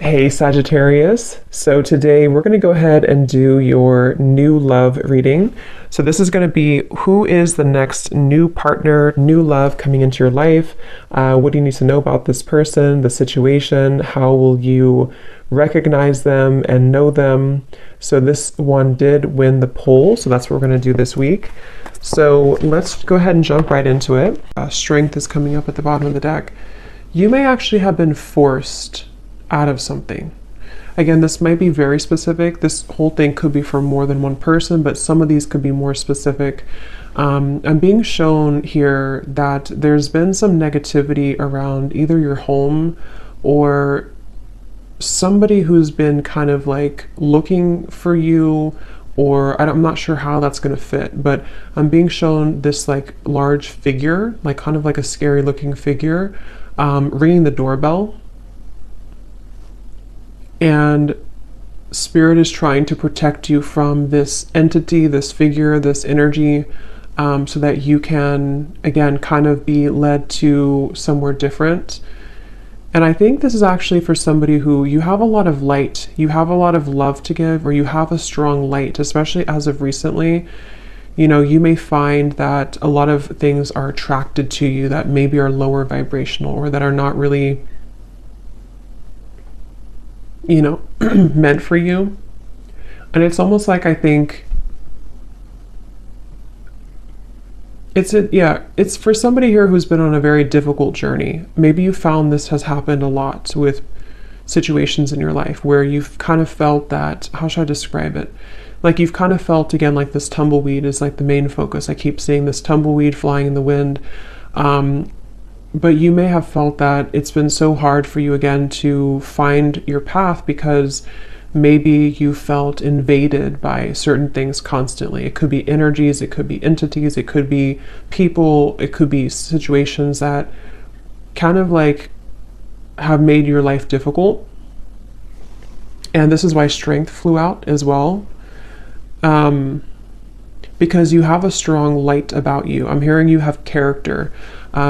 Hey Sagittarius. So today we're going to go ahead and do your new love reading. So this is going to be who is the next new partner, new love coming into your life. What do you need to know about this person, the situation? How will you recognize them and know them? So this one did win the poll. So that's what we're going to do this week. So let's go ahead and jump right into it. Strength is coming up at the bottom of the deck. You may actually have been forced out of something. Again, this might be very specific. This whole thing could be for more than one person, but some of these could be more specific. I'm being shown here that there's been some negativity around either your home or somebody who's been kind of like looking for you, or I'm not sure how that's going to fit, but I'm being shown this like large figure, like kind of like a scary looking figure, ringing the doorbell. And Spirit is trying to protect you from this entity, this figure, this energy, so that you can, again, kind of be led to somewhere different. And I think this is actually for somebody who you have a lot of light, you have a lot of love to give, or you have a strong light, especially as of recently. You know, you may find that a lot of things are attracted to you that maybe are lower vibrational or that are not really, you know, meant for you. And it's almost like, I think it's for somebody here who's been on a very difficult journey. Maybe you found this has happened a lot with situations in your life where you've kind of felt that, how should I describe it? Like you've kind of felt, again, like this tumbleweed is like the main focus. I keep seeing this tumbleweed flying in the wind. But you may have felt that it's been so hard for you again to find your path because maybe you felt invaded by certain things constantly. It could be energies, it could be entities, it could be people, it could be situations that kind of like have made your life difficult. And this is why strength flew out as well. Because you have a strong light about you. I'm hearing you have character.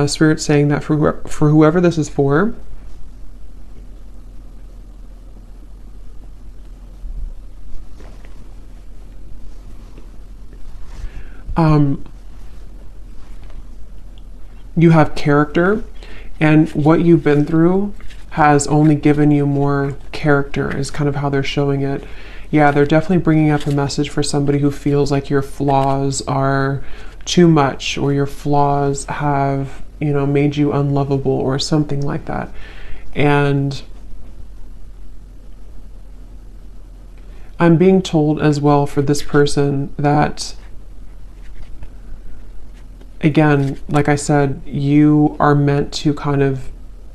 Spirit saying that for whoever this is for, you have character, and what you've been through has only given you more character, is kind of how they're showing it. Yeah, they're definitely bringing up a message for somebody who feels like your flaws are too much, or your flaws have, you know, made you unlovable or something like that. And I'm being told as well for this person that, again, like I said, you are meant to kind of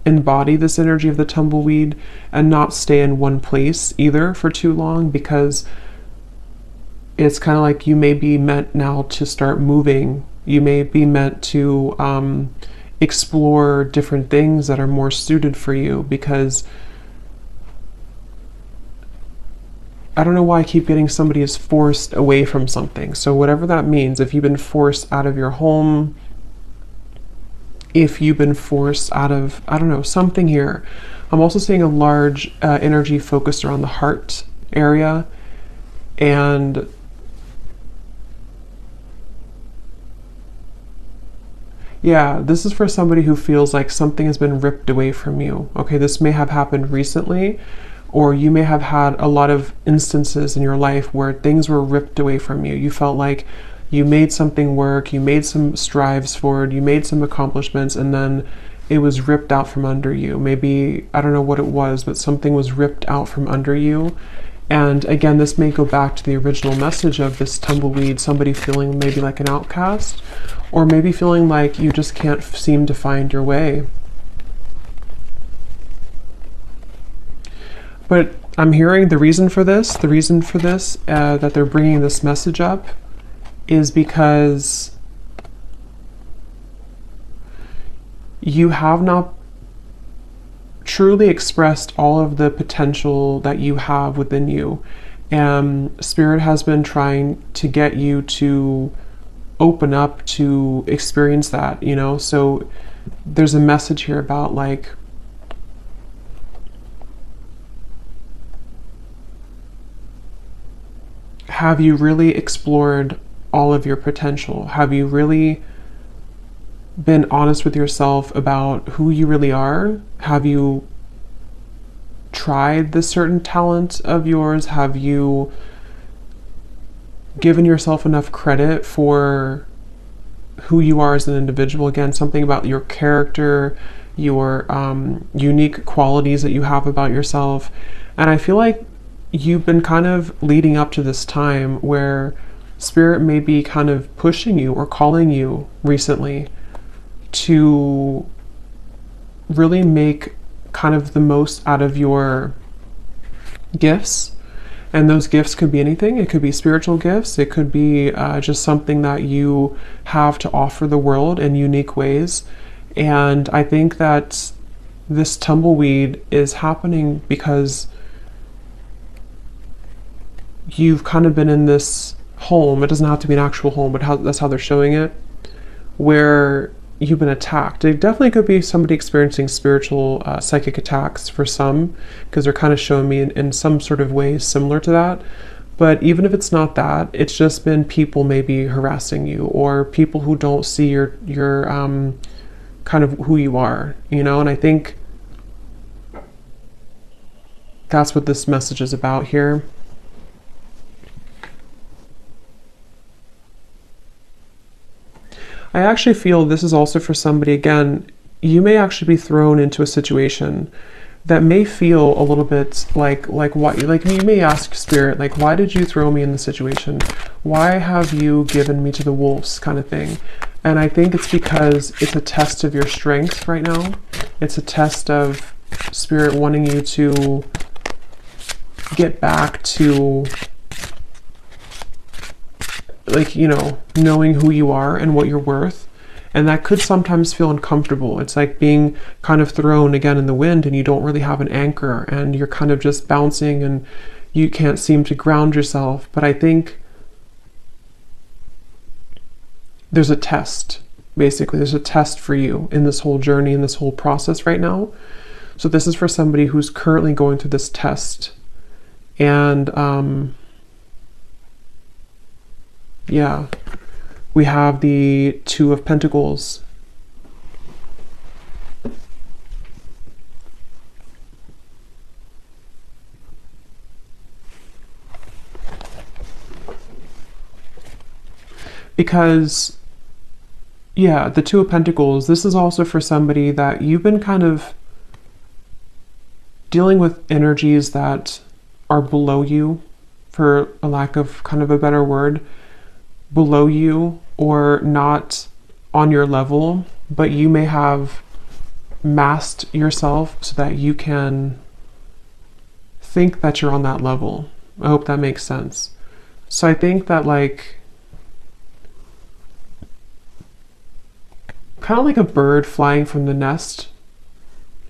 embody this energy of the tumbleweed and not stay in one place either for too long, because it's kind of like you may be meant now to start moving. You may be meant to explore different things that are more suited for you, because I don't know why I keep getting somebody is forced away from something. So whatever that means, if you've been forced out of your home, if you've been forced out of, I don't know, something here. I'm also seeing a large energy focused around the heart area. And yeah, this is for somebody who feels like something has been ripped away from you. Okay, this may have happened recently, or you may have had a lot of instances in your life where things were ripped away from you. You felt like you made something work, you made some strives forward, you made some accomplishments, and then it was ripped out from under you. Maybe, I don't know what it was, but something was ripped out from under you. And again, this may go back to the original message of this tumbleweed, somebody feeling maybe like an outcast, or maybe feeling like you just can't seem to find your way. But I'm hearing the reason for this, that they're bringing this message up, is because you have not truly expressed all of the potential that you have within you. And Spirit has been trying to get you to open up to experience that, you know? So there's a message here about like have you really explored all of your potential? Have you really been honest with yourself about who you really are? Have you tried this certain talent of yours? Have you given yourself enough credit for who you are as an individual? Again, something about your character, your unique qualities that you have about yourself. And I feel like you've been kind of leading up to this time where Spirit may be kind of pushing you or calling you recently to really make kind of the most out of your gifts. And those gifts could be anything. It could be spiritual gifts. It could be just something that you have to offer the world in unique ways. And I think that this tumbleweed is happening because you've kind of been in this home. It doesn't have to be an actual home, but that's how they're showing it, where you've been attacked. It definitely could be somebody experiencing spiritual psychic attacks for some, because they're kind of showing me in some sort of ways similar to that. But even if it's not that, it's just been people maybe harassing you, or people who don't see your kind of who you are, you know. And I think that's what this message is about here. I actually feel this is also for somebody, again, you may actually be thrown into a situation that may feel a little bit like what, like you may ask Spirit, like, why did you throw me in the situation? Why have you given me to the wolves, kind of thing? And I think it's because it's a test of your strength right now. It's a test of Spirit wanting you to get back to, like, you know, knowing who you are and what you're worth. And that could sometimes feel uncomfortable. It's like being kind of thrown again in the wind and you don't really have an anchor and you're kind of just bouncing and you can't seem to ground yourself. But I think there's a test, basically. There's a test for you in this whole journey, in this whole process right now. So this is for somebody who's currently going through this test. And yeah, we have the Two of Pentacles. Because, yeah, the Two of Pentacles, this is also for somebody that you've been kind of dealing with energies that are below you, for a lack of kind of a better word, below you or not on your level, but you may have masked yourself so that you can think that you're on that level. I hope that makes sense. So I think that, like, kind of like a bird flying from the nest,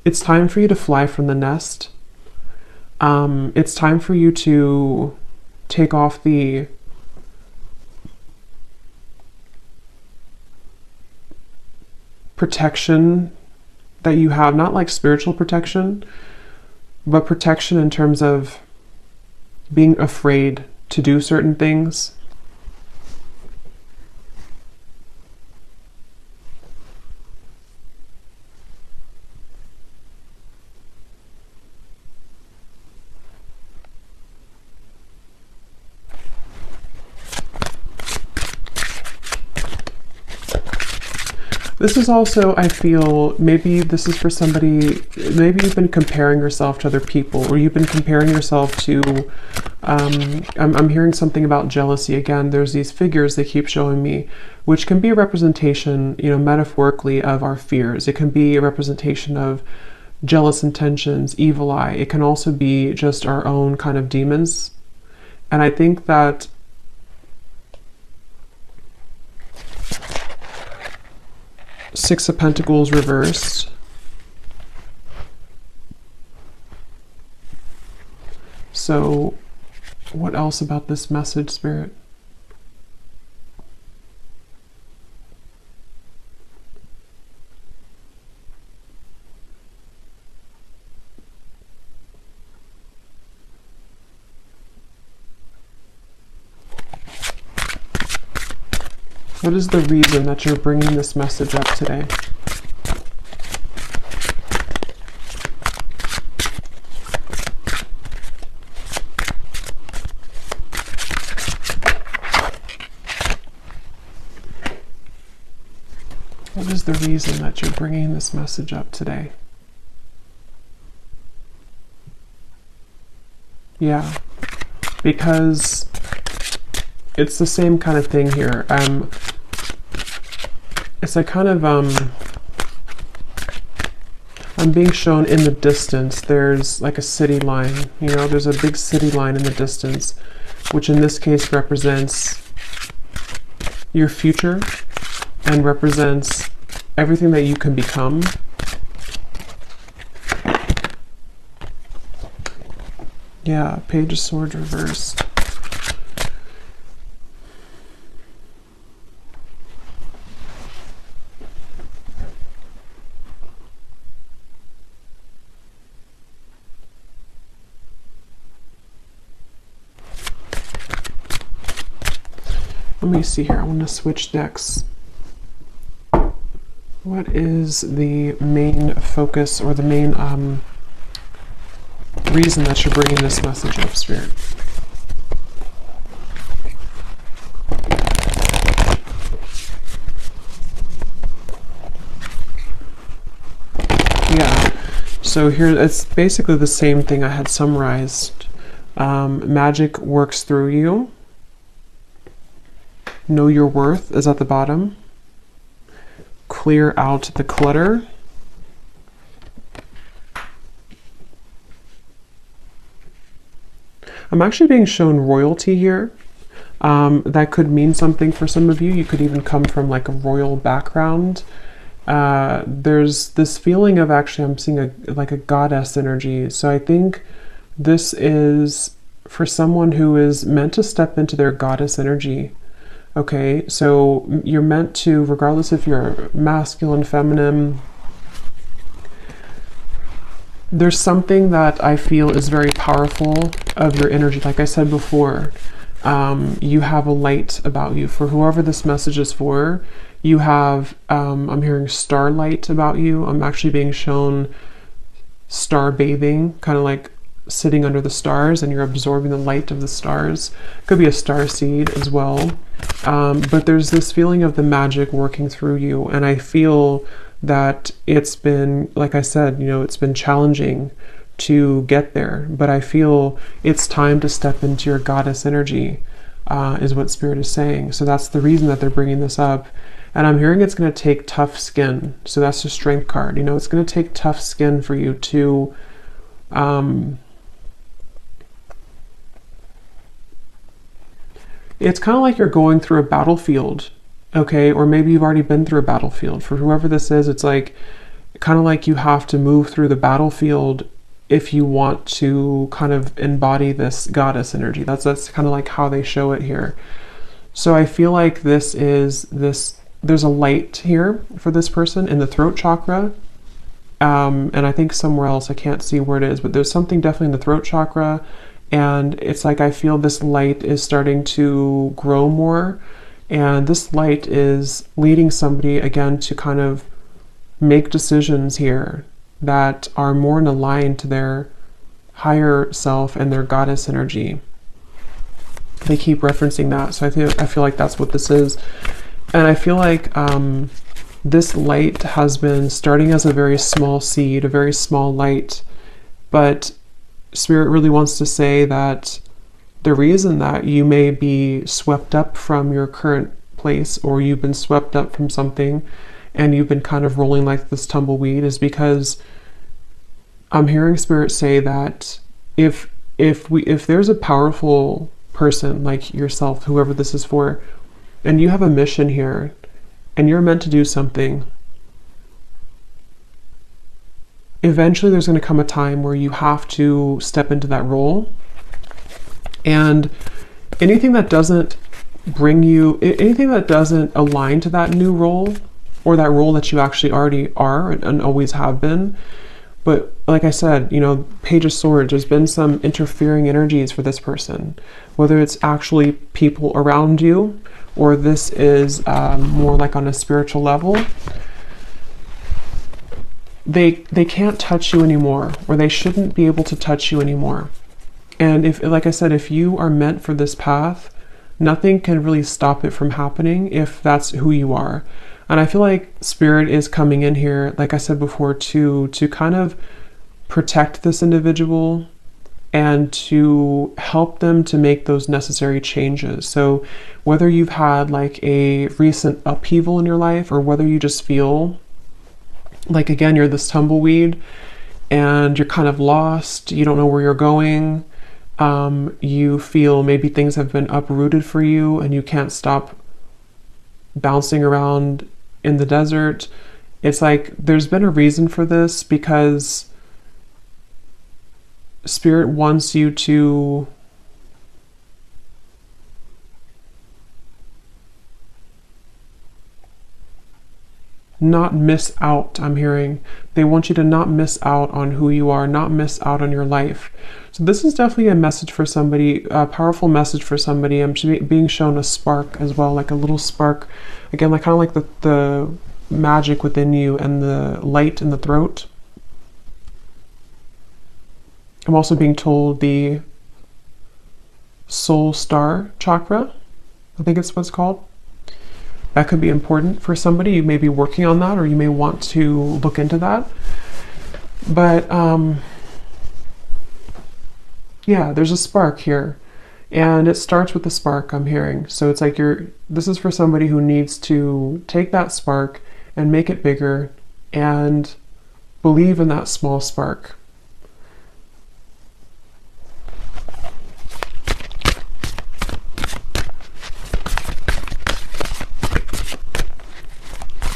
it's time for you to fly from the nest. It's time for you to take off the protection that you have, not like spiritual protection, but protection in terms of being afraid to do certain things. This is also, I feel, maybe this is for somebody, maybe you've been comparing yourself to other people, or you've been comparing yourself to, I'm hearing something about jealousy again. There's these figures they keep showing me, which can be a representation, you know, metaphorically of our fears. It can be a representation of jealous intentions, evil eye. It can also be just our own kind of demons. And I think that Six of Pentacles reversed. So what else about this message, Spirit? What is the reason that you're bringing this message up today? What is the reason that you're bringing this message up today? Yeah, because it's the same kind of thing here. It's like kind of, I'm being shown in the distance, there's like a city line, you know, there's a big city line in the distance, which in this case represents your future and represents everything that you can become. Yeah, Page of Swords reversed. Let me see here. I want to switch decks. What is the main focus or the main reason that you're bringing this message up, Spirit? Yeah. So here, it's basically the same thing I had summarized. Magic works through you. Know your worth is at the bottom. Clear out the clutter. I'm actually being shown royalty here. That could mean something for some of you. You could even come from like a royal background. There's this feeling of, actually I'm seeing like a goddess energy. So I think this is for someone who is meant to step into their goddess energy. Okay, so you're meant to, regardless if you're masculine, feminine, there's something that I feel is very powerful of your energy. Like I said before, you have a light about you. For whoever this message is for, you have, I'm hearing starlight about you. I'm actually being shown star bathing, kind of like sitting under the stars and you're absorbing the light of the stars. Could be a star seed as well. But there's this feeling of the magic working through you. And I feel that it's been, like I said, you know, it's been challenging to get there, but I feel it's time to step into your goddess energy, is what Spirit is saying. So that's the reason that they're bringing this up. And I'm hearing it's going to take tough skin. So that's the Strength card. You know, it's going to take tough skin for you to, it's kind of like you're going through a battlefield, okay? Or maybe you've already been through a battlefield. For whoever this is, it's like, kind of like you have to move through the battlefield if you want to kind of embody this goddess energy. That's kind of like how they show it here. So I feel like there's a light here for this person in the throat chakra. And I think somewhere else, I can't see where it is, but there's something definitely in the throat chakra. And it's like I feel this light is starting to grow more. And this light is leading somebody, again, to kind of make decisions here that are more in line to their higher self and their goddess energy. They keep referencing that. So I feel like that's what this is. And I feel like this light has been starting as a very small seed, a very small light, but Spirit really wants to say that the reason that you may be swept up from your current place, or you've been swept up from something and you've been kind of rolling like this tumbleweed, is because I'm hearing Spirit say that if there's a powerful person like yourself, whoever this is for, and you have a mission here and you're meant to do something, eventually there's going to come a time where you have to step into that role. And anything that doesn't bring you, anything that doesn't align to that new role, or that role that you actually already are and always have been, But like I said, you know, Page of Swords, there's been some interfering energies for this person, whether it's actually people around you, or this is more like on a spiritual level. They can't touch you anymore, or they shouldn't be able to touch you anymore. And if, like I said, if you are meant for this path, nothing can really stop it from happening if that's who you are. And I feel like Spirit is coming in here, like I said before, to kind of protect this individual and to help them to make those necessary changes. So whether you've had like a recent upheaval in your life, or whether you just feel like, again, you're this tumbleweed and you're kind of lost, you don't know where you're going, you feel maybe things have been uprooted for you and you can't stop bouncing around in the desert. It's like there's been a reason for this, because Spirit wants you to not miss out. I'm hearing they want you to not miss out on who you are, not miss out on your life. So this is definitely a message for somebody, a powerful message for somebody. I'm being shown a spark as well, like a little spark, again, like kind of like the magic within you and the light in the throat. I'm also being told the soul star chakra, I think it's what it's called. That could be important for somebody. You may be working on that, or you may want to look into that. But yeah, there's a spark here, and it starts with the spark, I'm hearing. So it's like this is for somebody who needs to take that spark and make it bigger and believe in that small spark.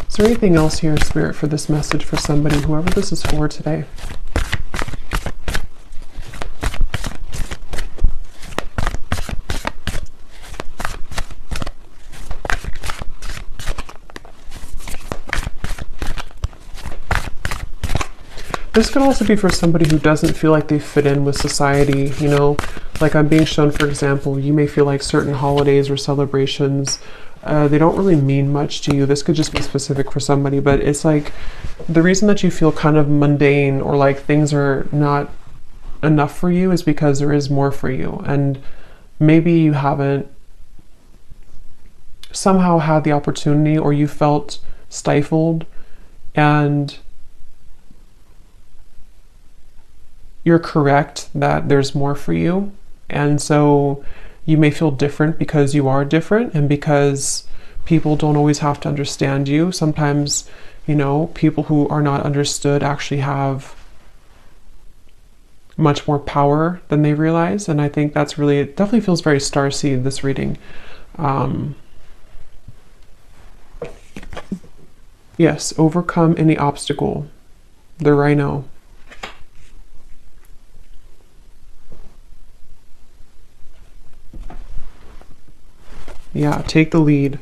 Is there anything else here, Spirit, for this message for somebody, whoever this is for today? This could also be for somebody who doesn't feel like they fit in with society, you know? Like I'm being shown, for example, you may feel like certain holidays or celebrations, they don't really mean much to you. This could just be specific for somebody, but it's like the reason that you feel kind of mundane, or like things are not enough for you, is because there is more for you. And maybe you haven't somehow had the opportunity, or you felt stifled, and you're correct that there's more for you. And so you may feel different because you are different, and because people don't always have to understand you. Sometimes, you know, people who are not understood actually have much more power than they realize. And I think that's really, it definitely feels very starseed, this reading. Yes, overcome any obstacle. The Rhino. Yeah, take the lead.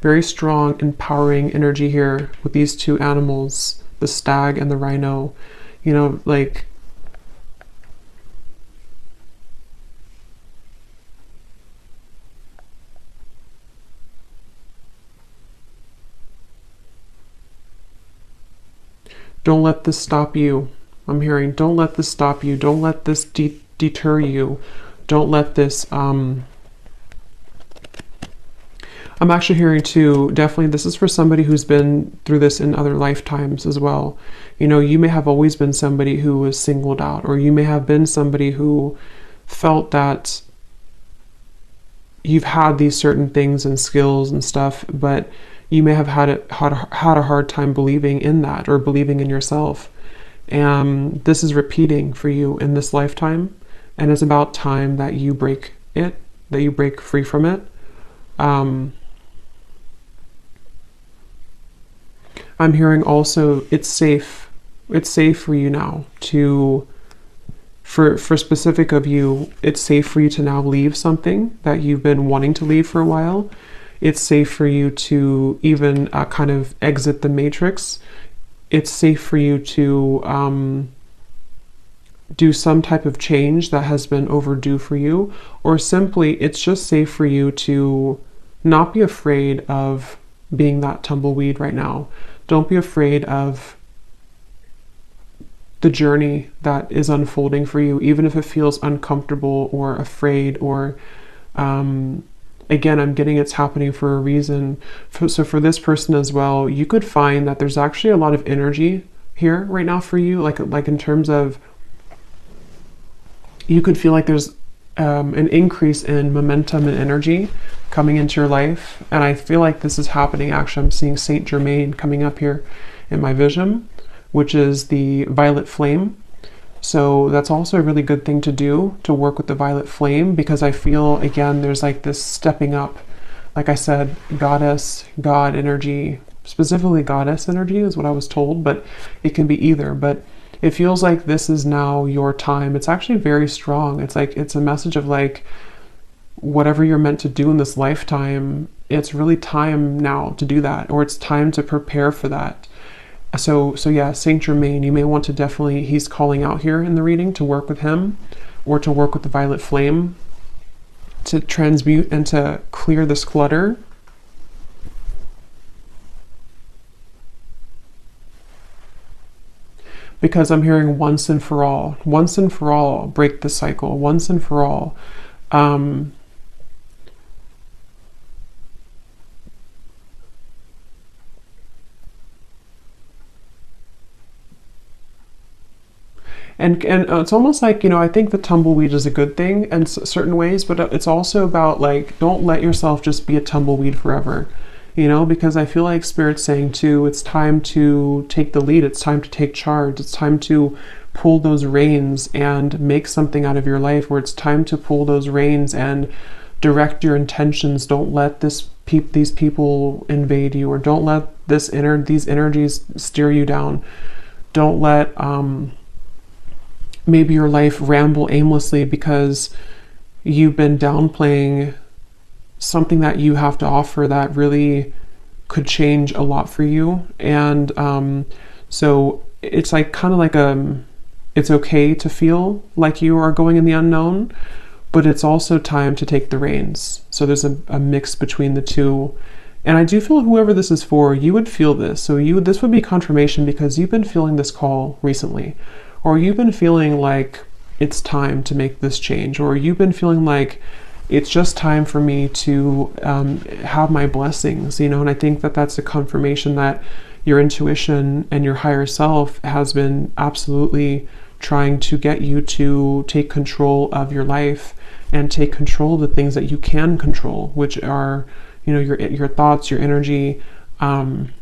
Very strong, empowering energy here with these two animals, the stag and the rhino. You know, like, don't let this stop you. I'm hearing, don't let this stop you. Don't let this deter you. Don't let this, I'm actually hearing too, definitely this is for somebody who's been through this in other lifetimes as well. You know, you may have always been somebody who was singled out, or you may have been somebody who felt that you've had these certain things and skills and stuff, but you may have had a hard time believing in that, or believing in yourself. And this is repeating for you in this lifetime, and it's about time that you break it, that you break free from it. I'm hearing also it's safe for you now to, for specific of you, it's safe for you to now leave something that you've been wanting to leave for a while. It's safe for you to even kind of exit the matrix it's safe for you to do some type of change that has been overdue for you, or simply it's just safe for you to not be afraid of being that tumbleweed right now. Don't be afraid of the journey that is unfolding for you, even if it feels uncomfortable or afraid, or again, I'm getting it's happening for a reason. So for this person as well, you could find that there's actually a lot of energy here right now for you, like in terms of, you could feel like there's an increase in momentum and energy coming into your life. And I feel like this is happening. Actually, I'm seeing Saint Germain coming up here in my vision, which is the violet flame. So that's also a really good thing to do, to work with the violet flame, because I feel, again, there's like this stepping up. Like I said, goddess, God energy, specifically goddess energy is what I was told, but it can be either. But it feels like this is now your time. It's actually very strong. It's like, it's a message of like, whatever you're meant to do in this lifetime, it's really time now to do that, or it's time to prepare for that. So yeah, Saint Germain, you may want to definitely, he's calling out here in the reading to work with him, or to work with the violet flame, to transmute and to clear this clutter. Because I'm hearing once and for all, break the cycle, once and for all. And it's almost like, I think the tumbleweed is a good thing in certain ways, but it's also about like, don't let yourself just be a tumbleweed forever. Because I feel like Spirit's saying too, it's time to take the lead. It's time to take charge. It's time to pull those reins and make something out of your life, where it's time to pull those reins and direct your intentions. Don't let these people invade you, or don't let these energies steer you down. Don't let maybe your life ramble aimlessly because you've been downplaying something that you have to offer that really could change a lot for you. And so it's like kind of like it's okay to feel like you are going in the unknown, but it's also time to take the reins. So there's a mix between the two. And I do feel whoever this is for, you would feel this. So this would be confirmation, because you've been feeling this call recently, or you've been feeling like it's time to make this change, or you've been feeling like it's just time for me to have my blessings, and I think that that's a confirmation that your intuition and your higher self has been absolutely trying to get you to take control of your life and take control of the things that you can control, which are, your thoughts, your energy. I'm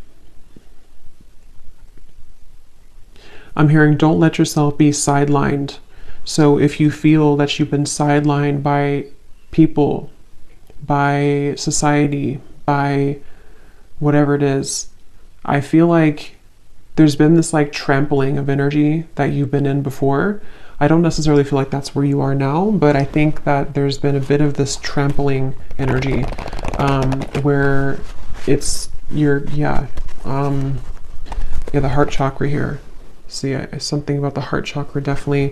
hearing, don't let yourself be sidelined. So if you feel that you've been sidelined by people, by society, by whatever it is, I feel like there's been this like trampling of energy that you've been in before. I don't necessarily feel like that's where you are now, but I think that there's been a bit of this trampling energy where it's the heart chakra here. See, something about the heart chakra definitely.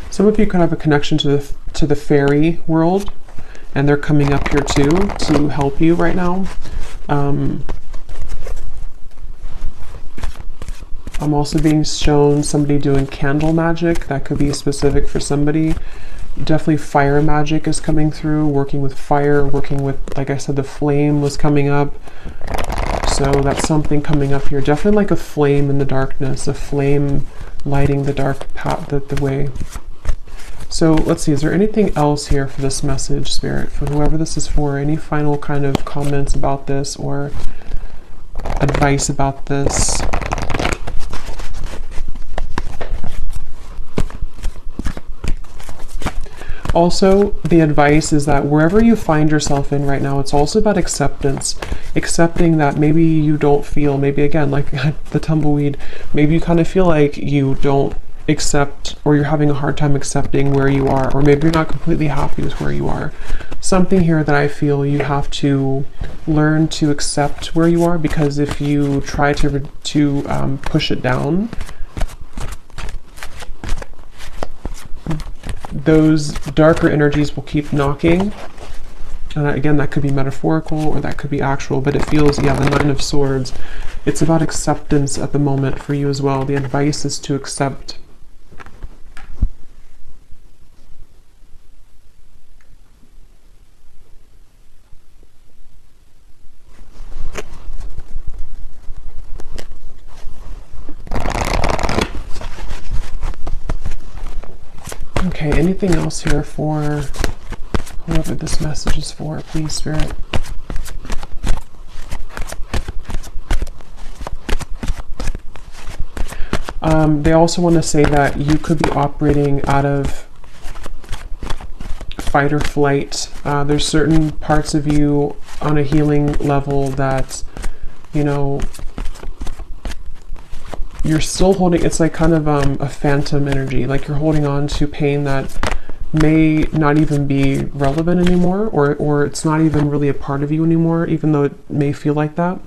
Some of you could have a connection to the fairy world, and they're coming up here too to help you right now. I'm also being shown somebody doing candle magic. That could be specific for somebody. Definitely fire magic is coming through, working with fire, working with, like I said, the flame was coming up. So that's something coming up here. Definitely like a flame in the darkness, a flame lighting the dark path, the way. So let's see, is there anything else here for this message, Spirit, for whoever this is for? Any final kind of comments about this or advice about this? Also, the advice is that wherever you find yourself in right now, it's also about acceptance. Accepting that maybe you don't feel, maybe again, like the tumbleweed, maybe you kind of feel like you don't accept, or you're having a hard time accepting where you are, or maybe you're not completely happy with where you are. Something here that I feel you have to learn to accept where you are, because if you try to push it down, those darker energies will keep knocking. And again, that could be metaphorical or that could be actual, but it feels, yeah, the Nine of Swords. It's about acceptance at the moment for you as well. The advice is to accept. Okay, anything else here for whoever this message is for, please, Spirit? They also want to say that you could be operating out of fight or flight. There's certain parts of you on a healing level that, you know, you're still holding. It's like kind of a phantom energy, like you're holding on to pain that may not even be relevant anymore, or it's not even really a part of you anymore, even though it may feel like that.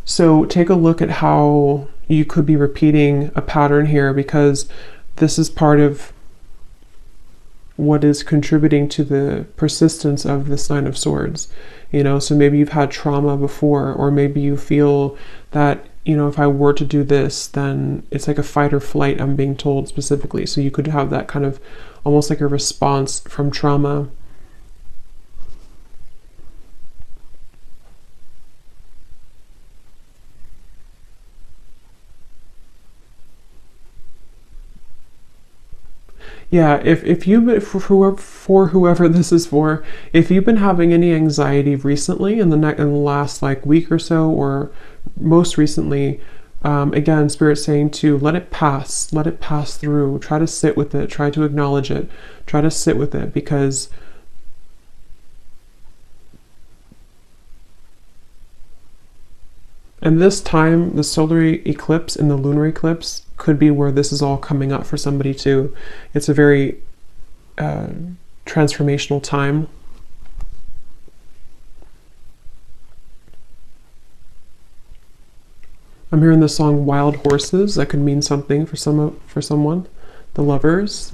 So take a look at how you could be repeating a pattern here, because this is part of what is contributing to the persistence of this Nine of Swords. You know, so maybe you've had trauma before, or maybe you feel that, you know, if I were to do this, then it's like a fight or flight, I'm being told specifically. So you could have that kind of almost like a response from trauma. Yeah, if you've, for whoever this is for, if you've been having any anxiety recently in the last like week or so, or most recently, again, Spirit's saying to let it pass through, try to sit with it, try to acknowledge it, try to sit with it, because and this time, the solar eclipse and the lunar eclipse could be where this is all coming up for somebody too. It's a very transformational time. I'm hearing the song Wild Horses. That could mean something for someone. The Lovers.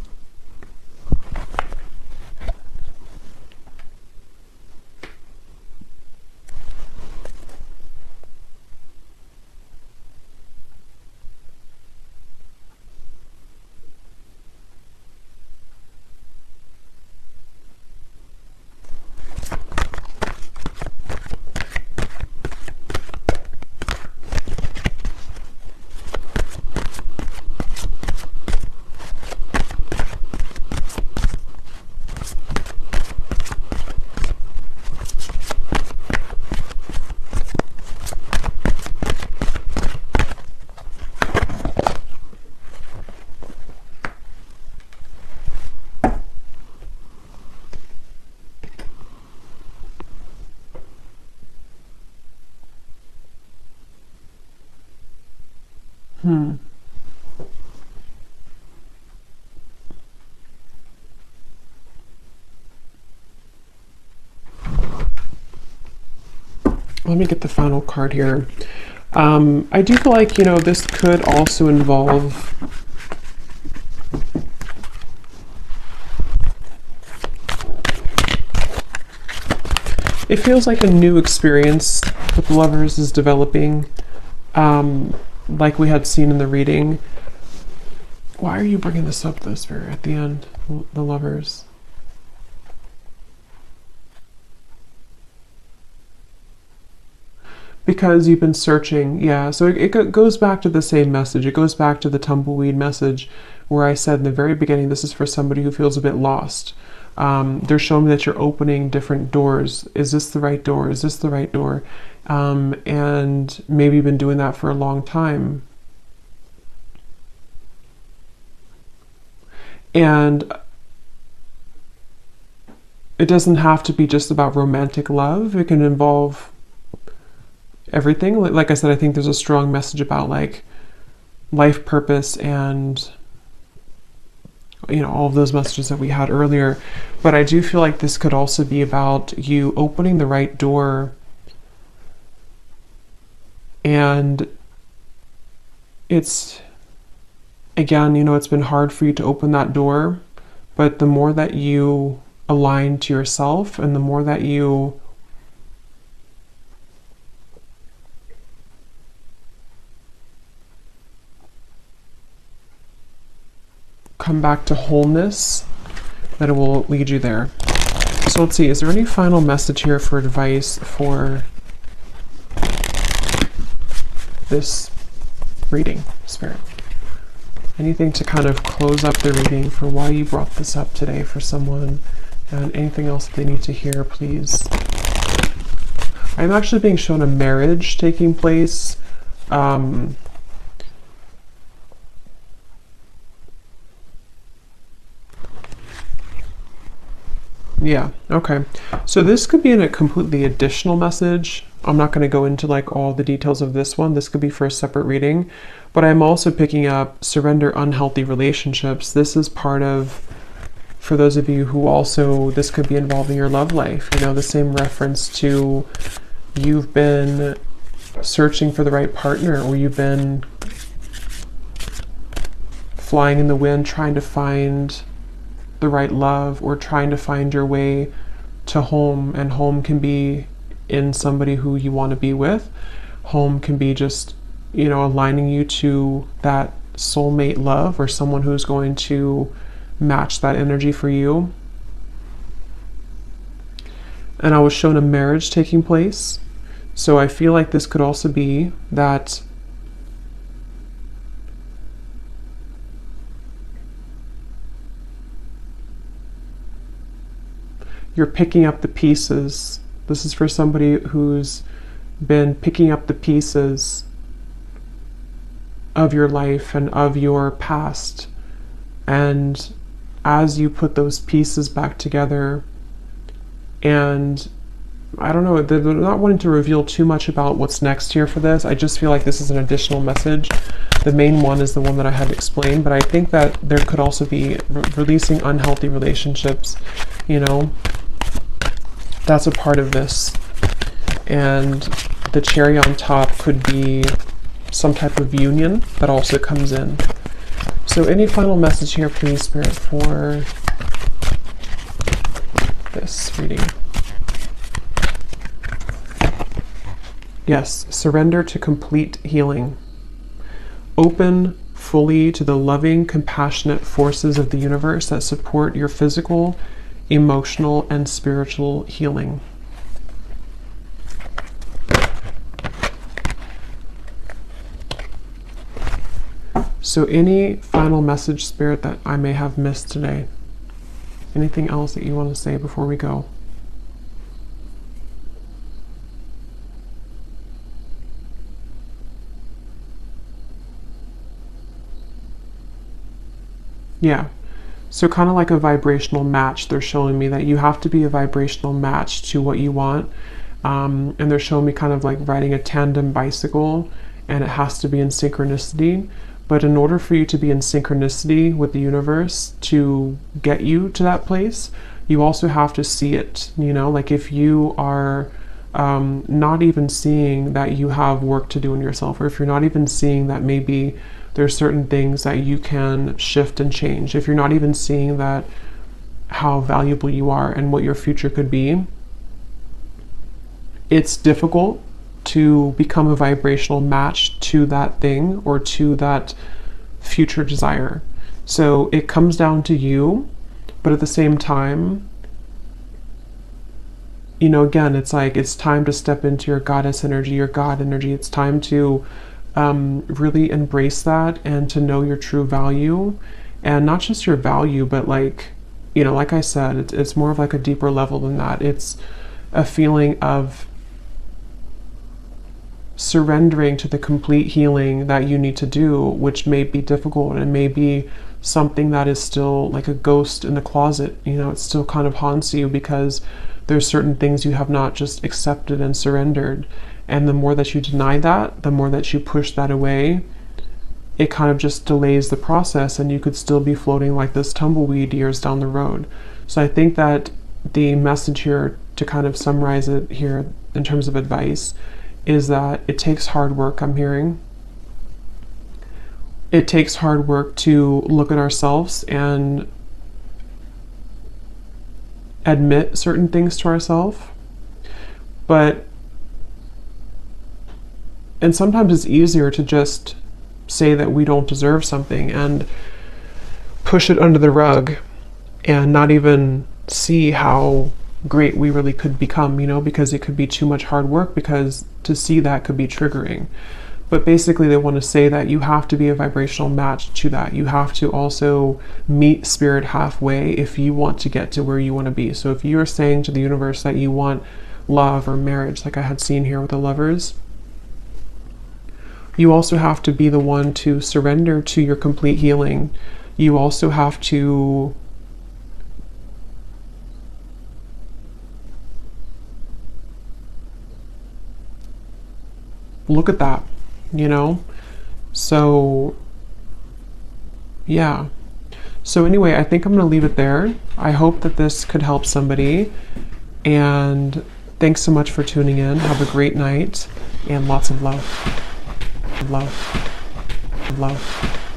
Let me get the final card here. I do feel like, you know, this could also involve it feels like a new experience with Lovers is developing, like we had seen in the reading. Why are you bringing this up, though, Spirit, at the end? The Lovers. Because you've been searching, yeah. So it goes back to the same message. It goes back to the tumbleweed message where I said in the very beginning, this is for somebody who feels a bit lost. They're showing me that you're opening different doors. Is this the right door? Is this the right door? And maybe you've been doing that for a long time. And it doesn't have to be just about romantic love. It can involve everything. Like I said, I think there's a strong message about like life purpose and, you know, all of those messages that we had earlier. But I do feel like this could also be about you opening the right door. And it's, again, you know, it's been hard for you to open that door, but the more that you align to yourself and the more that you come back to wholeness, that it will lead you there. So let's see, is there any final message here for advice for this reading, Spirit? Anything to kind of close up the reading for why you brought this up today for someone, and anything else that they need to hear, please. I'm actually being shown a marriage taking place. Yeah, okay. So this could be in a completely additional message. I'm not going to go into like all the details of this one. This could be for a separate reading. But I'm also picking up surrender unhealthy relationships. This is part of, for those of you who also, this could be involving your love life. You know, the same reference to you've been searching for the right partner, or you've been flying in the wind trying to find the right love, or trying to find your way to home. And home can be in somebody who you want to be with. Home can be just, you know, aligning you to that soulmate love, or someone who's going to match that energy for you. And I was shown a marriage taking place. So I feel like this could also be that you're picking up the pieces. This is for somebody who's been picking up the pieces of your life and of your past. And as you put those pieces back together, and I don't know, they're not wanting to reveal too much about what's next here for this. I just feel like this is an additional message. The main one is the one that I have explained, but I think that there could also be releasing unhealthy relationships, you know. That's a part of this. And the cherry on top could be some type of union that also comes in. So any final message here, please, Spirit, for this reading? Yes, surrender to complete healing. Open fully to the loving, compassionate forces of the universe that support your physical, emotional, and spiritual healing. So any final message, Spirit, that I may have missed today? Anything else that you want to say before we go? Yeah. So kind of like a vibrational match. They're showing me that you have to be a vibrational match to what you want. And they're showing me kind of like riding a tandem bicycle, and it has to be in synchronicity. But in order for you to be in synchronicity with the universe to get you to that place, you also have to see it. You know, like if you are not even seeing that you have work to do in yourself, or if you're not even seeing that maybe there's certain things that you can shift and change, if you're not even seeing that how valuable you are and what your future could be, it's difficult to become a vibrational match to that thing or to that future desire. So it comes down to you, but at the same time, you know, again, it's like it's time to step into your goddess energy, your God energy. It's time to really embrace that and to know your true value, and not just your value, but like, you know, like I said, it's more of like a deeper level than that. It's a feeling of surrendering to the complete healing that you need to do, which may be difficult, and it may be something that is still like a ghost in the closet. You know, it still kind of haunts you because there's certain things you have not just accepted and surrendered. And the more that you deny that, the more that you push that away, it kind of just delays the process, and you could still be floating like this tumbleweed years down the road. So I think that the message here, to kind of summarize it here in terms of advice, is that it takes hard work. I'm hearing it takes hard work to look at ourselves and admit certain things to ourselves, and sometimes it's easier to just say that we don't deserve something and push it under the rug and not even see how great we really could become, because it could be too much hard work, because to see that could be triggering. But basically they want to say that you have to be a vibrational match to that. You have to also meet spirit halfway if you want to get to where you want to be. So if you're saying to the universe that you want love or marriage, like I had seen here with the Lovers, you also have to be the one to surrender to your complete healing. You also have to look at that, So, yeah. So anyway, I think I'm going to leave it there. I hope that this could help somebody. And thanks so much for tuning in. Have a great night and lots of love. Love. Love.